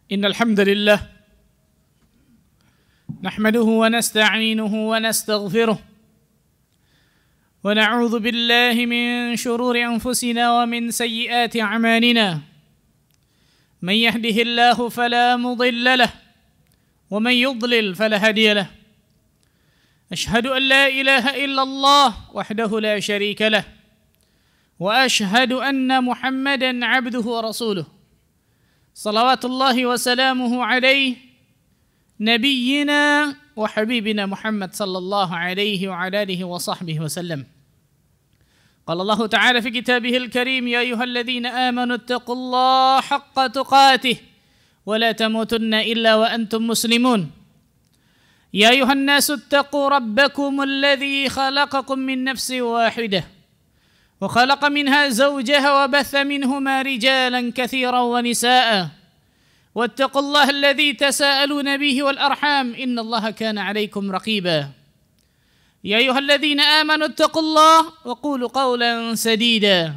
إن الحمد لله نحمده ونستعينه ونستغفره ونعوذ بالله من شرور أنفسنا ومن سيئات أعمالنا من يهده الله فلا مضل له ومن يضلل فلا هادي له أشهد أن لا إله إلا الله وحده لا شريك له وأشهد أن محمدا عبده ورسوله صلوات الله وسلامه عليه نبينا وحبيبنا محمد صلى الله عليه وعلى آله وصحبه وسلم. قال الله تعالى في كتابه الكريم: يا أيها الذين آمنوا اتقوا الله حق تقاته ولا تموتن إلا وأنتم مسلمون. يا أيها الناس اتقوا ربكم الذي خلقكم من نفس واحدة وخلق منها زوجها وبث منهما رجالا كثيرا ونساء واتقوا الله الذي تساءلون به والأرحام إن الله كان عليكم رقيبا. يا أيها الذين آمنوا اتقوا الله وقولوا قولا سديدا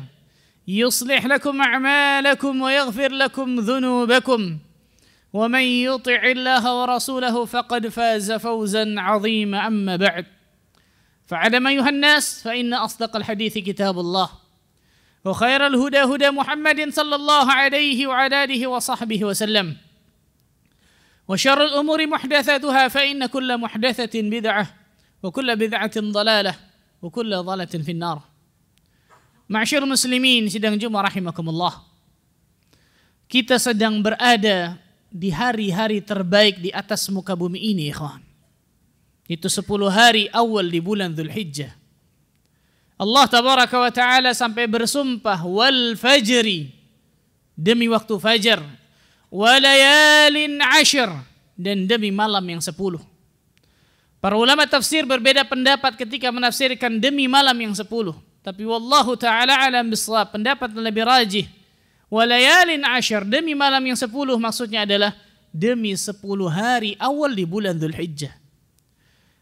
يصلح لكم أعمالكم ويغفر لكم ذنوبكم ومن يطع الله ورسوله فقد فاز فوزا عظيما. أما بعد فاعلم أيها الناس فإن أصدق الحديث كتاب الله وخير الهدى هدى محمد صلى الله عليه وعلى آله وصحبه وسلم وشر الأمور محدثاتها فإن كل محدثة بدعة وكل بدعة ضلالة وكل ضلالة في النار. Ma'asyiral muslimin sidang Jumat rahimakumullah. Kita sedang berada di hari-hari terbaik di atas muka bumi ini, ikhwan. Itu 10 hari awal di bulan Dzulhijjah. Allah tabaraka wa ta'ala sampai bersumpah wal fajri, demi waktu fajar, walayalin ashir, dan demi malam yang 10. Para ulama tafsir berbeda pendapat ketika menafsirkan demi malam yang 10. Tapi wallahu ta'ala alam bisawab, pendapat yang lebih rajih, walayalin ashir, demi malam yang 10, maksudnya adalah demi 10 hari awal di bulan Dzulhijjah.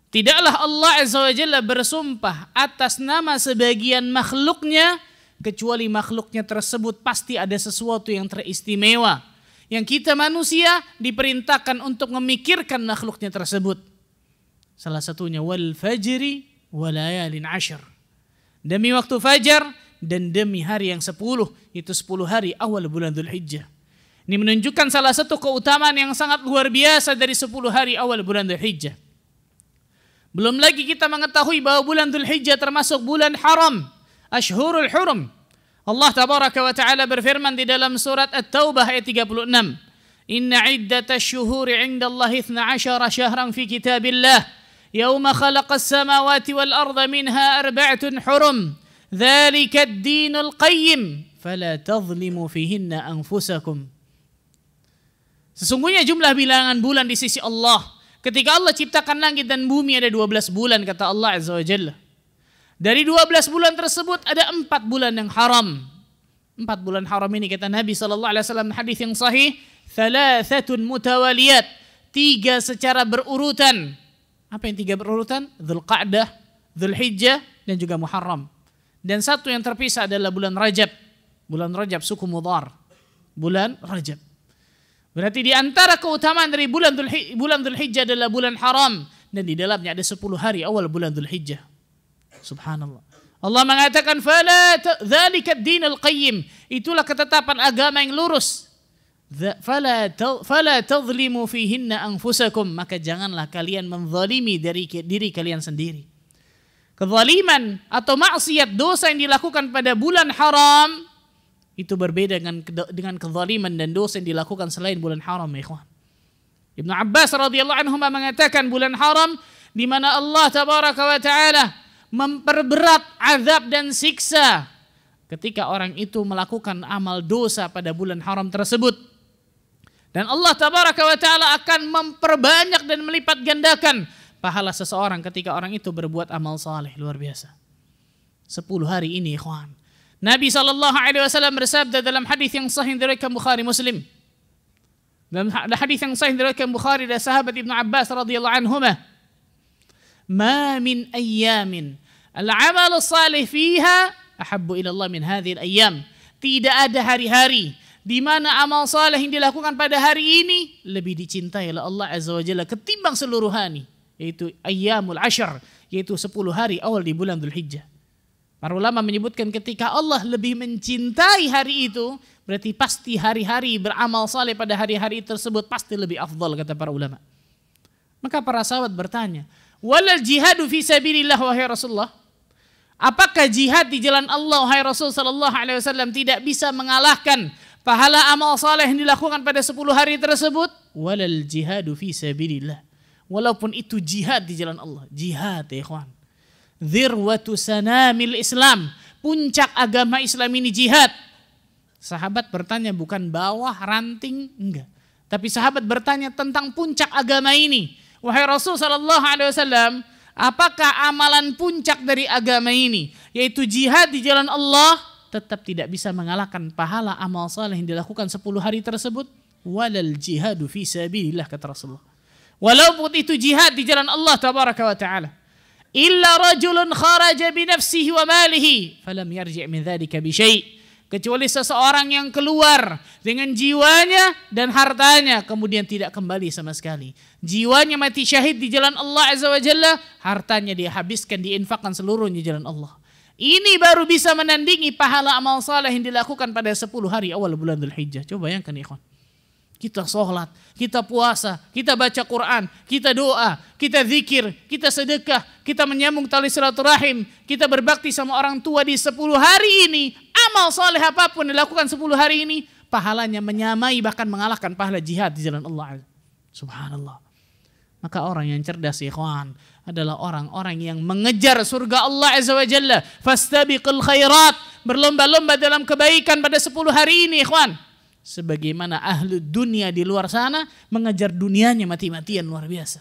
Tidaklah Allah Azza wa Jalla bersumpah atas nama sebagian makhluknya kecuali makhluknya tersebut pasti ada sesuatu yang teristimewa yang kita manusia diperintahkan untuk memikirkan makhluknya tersebut. Salah satunya wal fajri walayalin ashir, demi waktu fajar dan demi hari yang 10, itu 10 hari awal bulan Dzulhijjah. Ini menunjukkan salah satu keutamaan yang sangat luar biasa dari 10 hari awal bulan Dzulhijjah. Belum lagi kita mengetahui bahwa bulan Dzulhijjah termasuk bulan haram, Ashhurul Hurum. Allah tabaraka wa ta'ala berfirman di dalam surat At-Taubah ayat 36, Inna iddatash syuhuri 'indallahi 12 syahran fi kitabillah yawma khalaqas samawati wal arda minha arba'atun hurum dzalika ad-dinul qayyim fala tadhlimu fihinna anfusakum. Sesungguhnya jumlah bilangan bulan di sisi Allah ketika Allah ciptakan langit dan bumi ada 12 bulan, kata Allah Azza wa Jalla. Dari 12 bulan tersebut ada 4 bulan yang haram. 4 bulan haram ini kata Nabi SAW hadis yang sahih, thalathatun mutawaliyat, 3 secara berurutan. Apa yang 3 berurutan? Dzulqa'dah, Dzulhijjah, dan juga Muharram. Dan 1 yang terpisah adalah bulan Rajab. Bulan Rajab suku Mudhar. Bulan Rajab. Berarti di antara keutamaan dari bulan Dzulhijjah adalah bulan haram, dan di dalamnya ada 10 hari awal bulan Dzulhijjah. Subhanallah. Allah mengatakan fala dzalika ad-dinul qayyim, itulah ketetapan agama yang lurus. Fala tadhlimu fihinna anfusakum, maka janganlah kalian menzalimi dari diri kalian sendiri. Kezaliman atau maksiat, dosa yang dilakukan pada bulan haram itu berbeda dengan kezaliman dan dosa yang dilakukan selain bulan haram, ya ikhwan. Ibnu Abbas radhiyallahu anhu mengatakan bulan haram di mana Allah tabaraka wa taala memperberat azab dan siksa ketika orang itu melakukan amal dosa pada bulan haram tersebut. Dan Allah tabaraka wa taala akan memperbanyak dan melipat gandakan pahala seseorang ketika orang itu berbuat amal saleh. Luar biasa. 10 hari ini, ikhwan. Nabi SAW bersabda dalam hadis yang sahih diriwayatkan Bukhari Muslim. Dalam hadis yang sahih diriwayatkan Bukhari dari sahabat Ibnu Abbas radhiyallahu anhuma, "Ma min ayyamin al-'amal salih fiha ahabbu ila Allah min hadhihi al-ayyam." Tidak ada hari-hari di mana amal saleh yang dilakukan pada hari ini lebih dicintai oleh Allah Azza wa Jalla ketimbang seluruh hari, yaitu ayyamul ashar, yaitu 10 hari awal di bulan Dzulhijjah. Para ulama menyebutkan ketika Allah lebih mencintai hari itu, berarti pasti hari-hari beramal saleh pada hari-hari tersebut pasti lebih afdal, kata para ulama. Maka para sahabat bertanya, walal jihadu fi sabilillah wahai Rasulullah? Apakah jihad di jalan Allah wahai Rasul sallallahu alaihi wasallam tidak bisa mengalahkan pahala amal saleh yang dilakukan pada 10 hari tersebut? Walal jihadu fi sabilillah. Walaupun itu jihad di jalan Allah, jihad ya ikhwan. Dzirwatu sanamil Islam, puncak agama Islam ini jihad. Sahabat bertanya bukan bawah ranting, enggak. Tapi sahabat bertanya tentang puncak agama ini. Wahai Rasul sallallahu alaihi wasallam, apakah amalan puncak dari agama ini, yaitu jihad di jalan Allah, tetap tidak bisa mengalahkan pahala amal saleh yang dilakukan 10 hari tersebut? Walal jihadu fi sabilillah, kata Rasulullah. Walaupun itu jihad di jalan Allah tabaraka wa ta'ala. Illa rajulun kharaja bi nafsihi wa malihi falam yarji' min dzalika bi syai'. Kecuali seseorang yang keluar dengan jiwanya dan hartanya kemudian tidak kembali sama sekali. Jiwanya mati syahid di jalan Allah Azza wa Jalla, hartanya dia habiskan, diinfakkan seluruhnya di jalan Allah. Ini baru bisa menandingi pahala amal saleh yang dilakukan pada 10 hari awal bulan Dzulhijjah. Coba bayangkan ya ikhwan. Kita sholat, kita puasa, kita baca Quran, kita doa, kita zikir, kita sedekah, kita menyambung tali silaturahim, kita berbakti sama orang tua di 10 hari ini. Amal soleh apapun dilakukan 10 hari ini, pahalanya menyamai bahkan mengalahkan pahala jihad di jalan Allah. Subhanallah. Maka orang yang cerdas ikhwan adalah orang-orang yang mengejar surga Allah Azza wa Jalla. Fastabiqul khairat, berlomba-lomba dalam kebaikan pada 10 hari ini ikhwan. Sebagaimana ahli dunia di luar sana mengejar dunianya mati-matian luar biasa.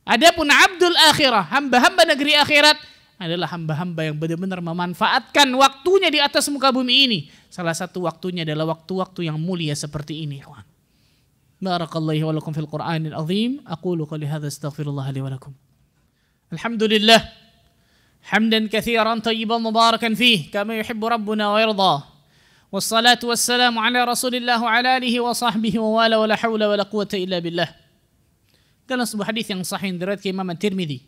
Adapun abdul akhirah, hamba-hamba negeri akhirat adalah hamba-hamba yang benar-benar memanfaatkan waktunya di atas muka bumi ini. Salah satu waktunya adalah waktu-waktu yang mulia seperti ini. Barakallahu wa lakum fil Qur'anil azim. Aqulu qali hadza astaghfirullah li wa lakum. Alhamdulillah. Hamdan katsiran tayyiban mubarakan fih kama yuhibbu rabbuna wa yarda. Wassalatu wassalamu ala Rasulillah wa ala alihi wa sahbihi wa wala wa la hawla wa la quwwata illa billah. Dalam sebuah hadis yang sahih diriwayatkan Imam At-Tirmidzi,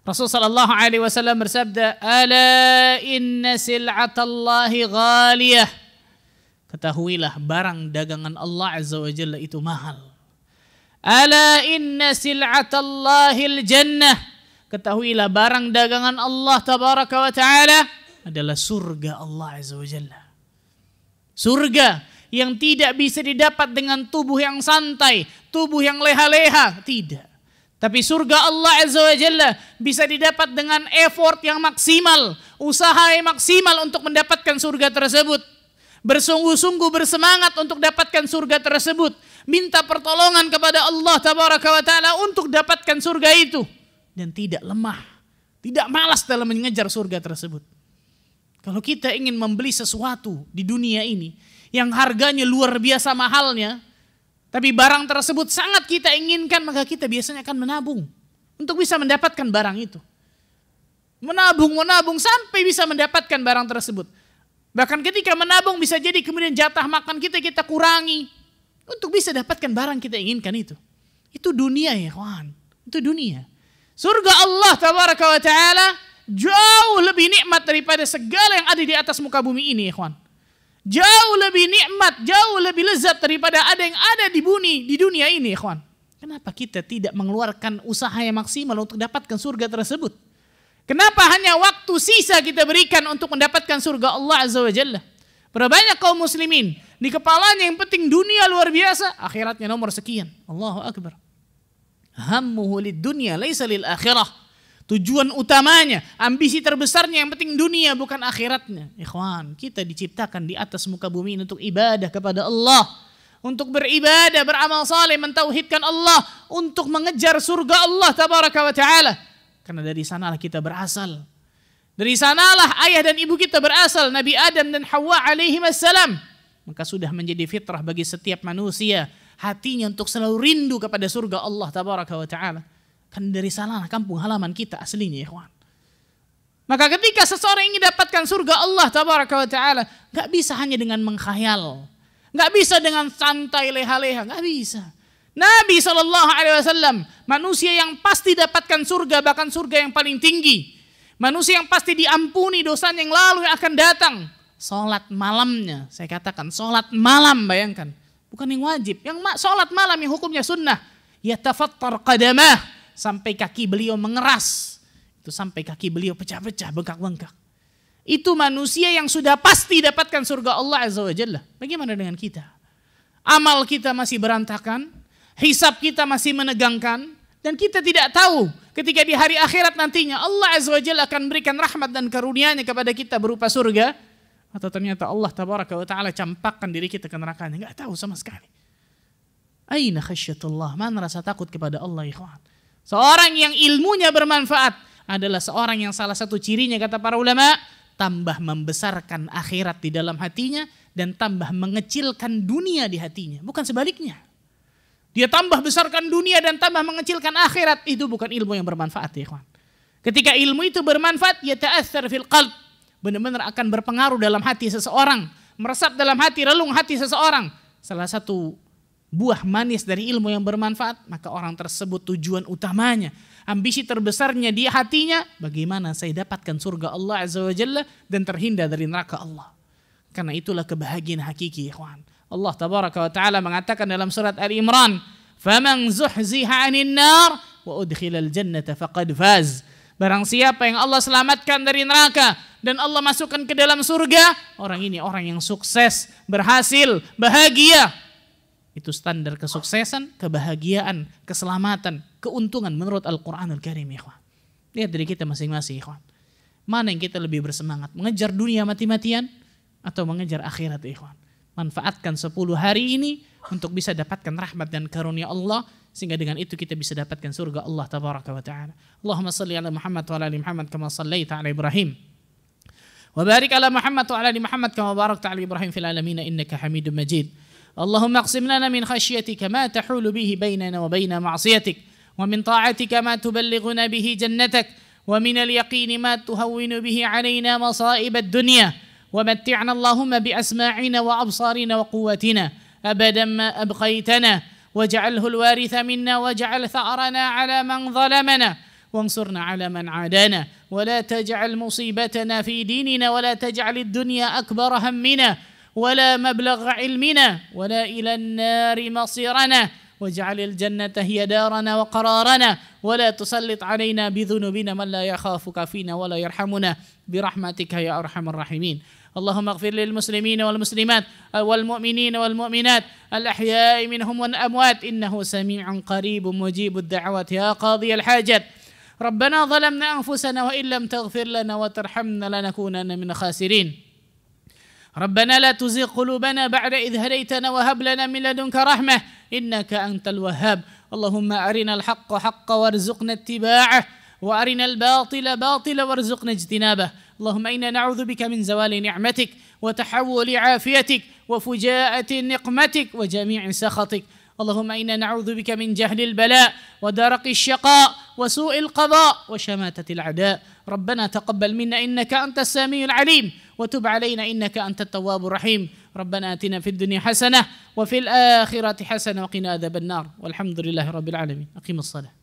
Rasul sallallahu alaihi wasallam bersabda, "Ala inna sil'atallahi ghaliyah." Ketahuilah barang dagangan Allah Azza wa Jalla itu mahal. Ala inna sil'atallahi al-jannah. Ketahuilah barang dagangan Allah tabaraka wa ta'ala adalah surga Allah Azza wa Jalla. Surga yang tidak bisa didapat dengan tubuh yang santai, tubuh yang leha-leha, tidak. Tapi surga Allah Azza wa Jalla bisa didapat dengan effort yang maksimal, usaha yang maksimal untuk mendapatkan surga tersebut. Bersungguh-sungguh bersemangat untuk dapatkan surga tersebut. Minta pertolongan kepada Allah Tabaraka wa Ta'ala untuk dapatkan surga itu. Dan tidak lemah, tidak malas dalam mengejar surga tersebut. Kalau kita ingin membeli sesuatu di dunia ini yang harganya luar biasa mahalnya, tapi barang tersebut sangat kita inginkan, maka kita biasanya akan menabung untuk bisa mendapatkan barang itu. Menabung sampai bisa mendapatkan barang tersebut. Bahkan ketika menabung bisa jadi kemudian jatah makan kita kurangi untuk bisa dapatkan barang kita inginkan itu. Itu dunia ya kawan, itu dunia. Surga Allah Tabaraka wa Ta'ala jauh lebih nikmat daripada segala yang ada di atas muka bumi ini, ikhwan. Jauh lebih nikmat, jauh lebih lezat daripada ada yang ada di dunia ini, ikhwan. Kenapa kita tidak mengeluarkan usaha yang maksimal untuk dapatkan surga tersebut? Kenapa hanya waktu sisa kita berikan untuk mendapatkan surga Allah Azza wa Jalla? Berapa banyak kaum muslimin di kepalanya yang penting dunia luar biasa, akhiratnya nomor sekian. Allahu Akbar. Hammuhu lid dunya laisa lil akhirah. Tujuan utamanya, ambisi terbesarnya yang penting dunia bukan akhiratnya. Ikhwan, kita diciptakan di atas muka bumi ini untuk ibadah kepada Allah. Untuk beribadah, beramal saleh, mentauhidkan Allah. Untuk mengejar surga Allah Tabaraka wa Ta'ala. Karena dari sanalah kita berasal. Dari sanalah ayah dan ibu kita berasal. Nabi Adam dan Hawa alaihi wassalam. Maka sudah menjadi fitrah bagi setiap manusia. Hatinya untuk selalu rindu kepada surga Allah Tabaraka wa Ta'ala. Kan dari sanalah kampung halaman kita aslinya, ikhwan. Maka ketika seseorang ingin dapatkan surga Allah Tabaraka wa Ta'ala, gak bisa hanya dengan mengkhayal, Nggak bisa dengan santai leha-leha, nggak bisa. Nabi SAW, manusia yang pasti dapatkan surga, bahkan surga yang paling tinggi. Manusia yang pasti diampuni dosa yang lalu yang akan datang. Sholat malamnya, saya katakan sholat malam, bayangkan. Bukan yang wajib, yang sholat malam yang hukumnya sunnah. Yatafattar qadamah, sampai kaki beliau mengeras. Itu sampai kaki beliau pecah-pecah, bengkak-bengkak. Itu manusia yang sudah pasti dapatkan surga Allah Azza wa Jalla. Bagaimana dengan kita? Amal kita masih berantakan, hisab kita masih menegangkan, dan kita tidak tahu ketika di hari akhirat nantinya Allah Azza wa Jalla akan berikan rahmat dan karunia-Nya kepada kita berupa surga, atau ternyata Allah Tabaraka wa Ta'ala campakkan diri kita ke nerakanya. Enggak tahu sama sekali. Aina khasyatullah, mana rasa takut kepada Allah, ikhwan. Seorang yang ilmunya bermanfaat adalah seorang yang salah satu cirinya, kata para ulama, tambah membesarkan akhirat di dalam hatinya dan tambah mengecilkan dunia di hatinya. Bukan sebaliknya. Dia tambah besarkan dunia dan tambah mengecilkan akhirat. Itu bukan ilmu yang bermanfaat, ya ikhwan. Ketika ilmu itu bermanfaat, yata'athar fil qalb, benar-benar akan berpengaruh dalam hati seseorang, meresap dalam hati, relung hati seseorang. Salah satu buah manis dari ilmu yang bermanfaat, maka orang tersebut tujuan utamanya, ambisi terbesarnya di hatinya, bagaimana saya dapatkan surga Allah Azza wa Jalla dan terhindar dari neraka Allah. Karena itulah kebahagiaan hakiki, ikhwan. Allah Tabaraka wa Ta'ala mengatakan dalam surat Al-Imran, "Faman zuhziha 'anil nar wa udkhilal jannata faqad faz." Barang siapa yang Allah selamatkan dari neraka dan Allah masukkan ke dalam surga, orang ini orang yang sukses, berhasil, bahagia. Itu standar kesuksesan, kebahagiaan, keselamatan, keuntungan menurut Al-Quranul Karim, ikhwan. Lihat dari kita masing-masing, ikhwan. Mana yang kita lebih bersemangat, mengejar dunia mati-matian atau mengejar akhirat, ikhwan? Manfaatkan 10 hari ini untuk bisa dapatkan rahmat dan karunia Allah, sehingga dengan itu kita bisa dapatkan surga Allah Tabaraka wa Ta'ala. Allahumma salli ala Muhammad wa ala ali Muhammad kama sallaita ala Ibrahim wa barik ala Muhammad wa ala ali Muhammad kama barakta ala Ibrahim fil alamin innaka Hamidum Majid. Allahumma aqsim lana min khashyatika ma tahulu bihi bainana wa baina ma'siyatik, wa min ta'atika ma tuballighuna bihi jannatak, wa min al-yaqini ma tuhawwinu bihi alaina masa'ib ad-dunya, wa matti'na Allahumma bi asma'ina wa absarina wa quwwatina abadan ma abqaytana. واجعله الوارث منا واجعل ثأرنا على من ظلمنا وانصرنا على من عادانا ولا تجعل مصيبتنا في ديننا ولا تجعل الدنيا أكبر همنا ولا مبلغ علمنا ولا إلى النار مصيرنا واجعل الجنة هي دارنا وقرارنا ولا تسلط علينا بذنوبنا من لا يخافك فينا ولا يرحمنا برحمتك يا أرحم الراحمين. اللهم اغفر للمسلمين والمسلمات والمؤمنين والمؤمنات الأحياء منهم والأموات إنه سميع قريب مجيب الدعوات يا قاضي الحاجات. ربنا ظلمنا أنفسنا وإن لم تغفر لنا وترحمنا لنكونن من الخاسرين. ربنا لا تزغ قلوبنا بعد إذ هديتنا وهب لنا من لدنك رحمة إنك أنت الوهاب. اللهم أرنا الحق حقا وارزقنا اتباعه وأرنا الباطل باطلا وارزقنا اجتنابه. اللهم إنا نعوذ بك من زوال نعمتك وتحول عافيتك وفجاءة نقمتك وجميع سخطك. اللهم إنا نعوذ بك من جهل البلاء ودرق الشقاء وسوء القضاء وشماتة الأعداء. ربنا تقبل منا إنك أنت السميع العليم وتب علينا إنك أنت التواب الرحيم. ربنا آتنا في الدنيا حسنة وفي الآخرة حسنة وقنا عذاب النار والحمد لله رب العالمين. أقيم الصلاة.